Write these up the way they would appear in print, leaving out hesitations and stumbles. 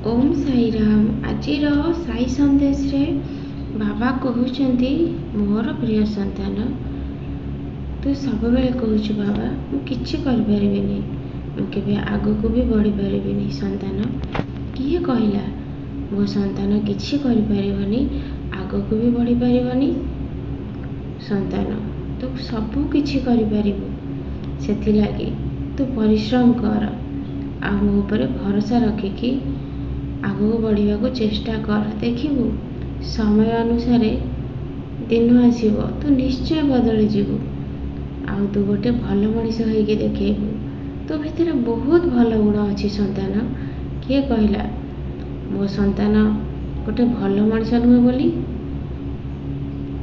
ओम साई राम। आजिर साई संदेश रे बाबा कहते मोर प्रिय संतान तू सब बेले कहूँ बाबा मु किछि कर परिबिनी, मु केबे आगो को भी बढ़ी परिबिनी। संतान किए कहला मो संतान किछि कर परिबनी, आगो को भी बढ़ी परिबनी। संतान तू सब किछि कर परिबु, सेथि लागी तू परिश्रम कर आ मो ऊपर भरोसा रखिकी आगू बढ़िया को चेष्टा कर। देखिबू समय अनुसार दिन आसब तू निश्चय बदली जीवु। आउ तू गोटे भल मनीष होइके देखेबू, तो भितर बहुत भल गुण अच्छी। संतान किए कहला मो संतान गोटे भल मनीष नुहे बोली।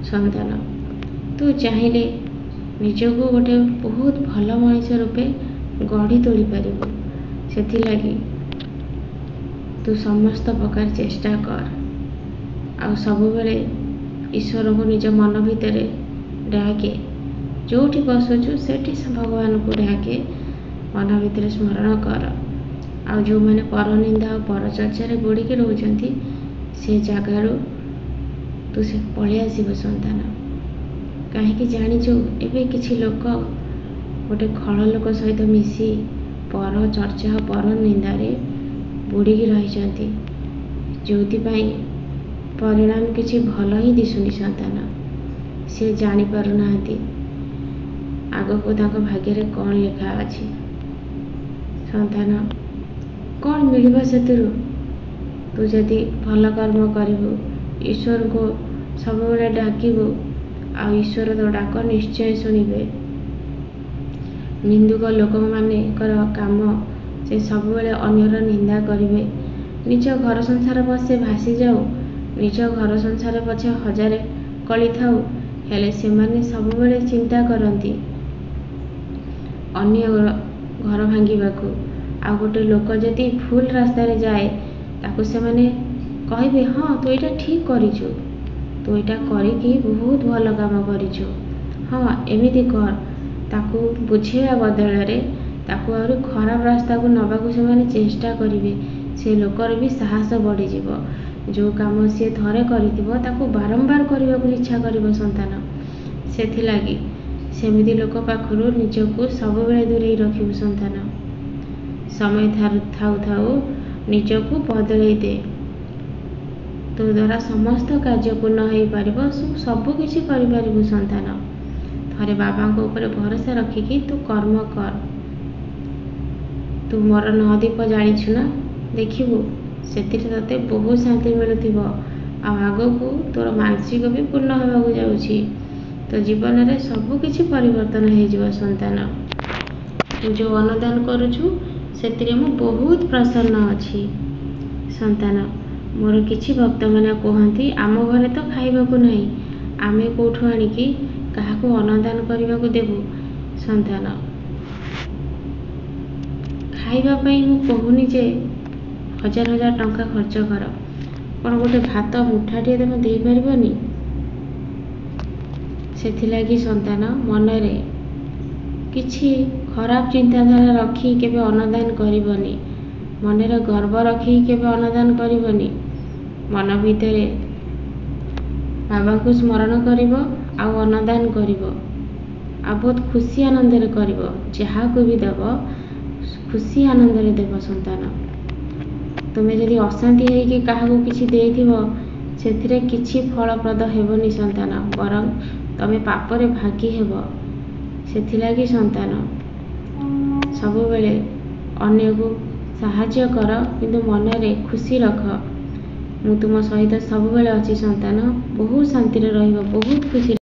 संतान तू चाहिए निजको गोटे बहुत भल मनीष रूपे गढ़ी तोली पारिबु, सेथिलागी तू समस्त प्रकार चेष्टा कर। आ सब बेले ईश्वर को निज मन भितर डाके, जोठी बसुचु सेठी भगवान को डाके मन भितर स्मरण कर। आ जो मैंने पर निंदा और पर चर्चा बुड़ी के रोचंती से जगार तू से पलि आसब। संतान कहीं जाचु एवं किसी लोक गोटे खल लोक सहित मिसी पर चर्चा पर निंदारे बुड़ी रही, जो परिणाम किसी भल ही दिशुनी। संतान से जानी पारना आग को भाग्य रे कौन लिखा अच्छी। संतान कौन मिल से तू जदि भल कर्म करू, ईश्वर को सब बेले डाकबू आ ईश्वर तो डाक निश्चय शुणवे। निंदुक लोक माने काम से सब बेले अन्यर निंदा करेंगे। निज घर संसार पछे भासी जाऊ, निज घर संसार पछे हजार कली थाऊ, हेले से माने सब बेले चिंता करती अन्य घर भांगिबाकू। आ गोटे लोक जदि भूल रास्ता रे जाए ताकू से माने कहबे हाँ तू एटा ठीक करिछु, तू एटा करिकी बहुत भल काम करिछु, हाँ एमिति कर। ताकू बुझेवा बदल रे ताकू आउरी खराब रास्ता को नबाकू से माने चेष्टा करिवे। से लोकर भी साहस बढ़ी जीवो। जो काम सी थरे करिथिबो ताकू बारंबार करने को इच्छा करिवो। संतान सेथिलागी सेमिति लोक पाखरु निजको सब बेले दूरे रखिबु। संतान समय थाऊ थाऊ निजको बदलै दे, तो द्वारा समस्त कार्य पूर्ण हो पारिबो, सब किछि करि पारिबु। संतान थरे बाबा को ऊपर भरोसा रखिकी तू कर्म कर। तू मोर नदीप जाचु ना, देखिबू से ते बहुत शांति मिलुथिबो। आगको तोर मानसिक भी पूर्ण होगा जाउछि, तो जीवन में सब किछि परिवर्तन हो जिवो। संतान तू जो अनुदान करुछु सेतिरे मु बहुत प्रसन्न अछि। संतान मोर किछि भक्त माने कहती आम घरे तो खाइबाकू नहीं, आमे कोठु आनिकी काहाको अनुदान करबाकू देबू। संतान खाइबा पई मु कहूनी जे हजार हजार टंका खर्च कर, कौन गोटे भात मुठाटे तुम दे पारबनी। सेथिलागी संतान मनरे किछि खराब चिंताधारा रखी केबे अनुदान करिबनी, मनरे गर्व रखी केबे अनुदान करिबनी। मन भितरे बाबा को स्मरण करिवो आ अनुदान करिवो, आ बहुत खुशी आनंद रे करिवो। जहा को भी देव खुशी आनंद रे देव। संतान तुम्हें जदि अशांति होइके काहाको किछि देइथिबो सेथिरे किछि फलप्रद हेबनी। संतान बरं तमे पापरे भागी हेबो। सेथिलागी संतान सब बेले अन्य को साहाय्य कर, किंतु मनरे खुशी रख। मु तुम सहित सब बेले अछि। संतान बहुत शांति रे रहिबो, बहुत खुशी।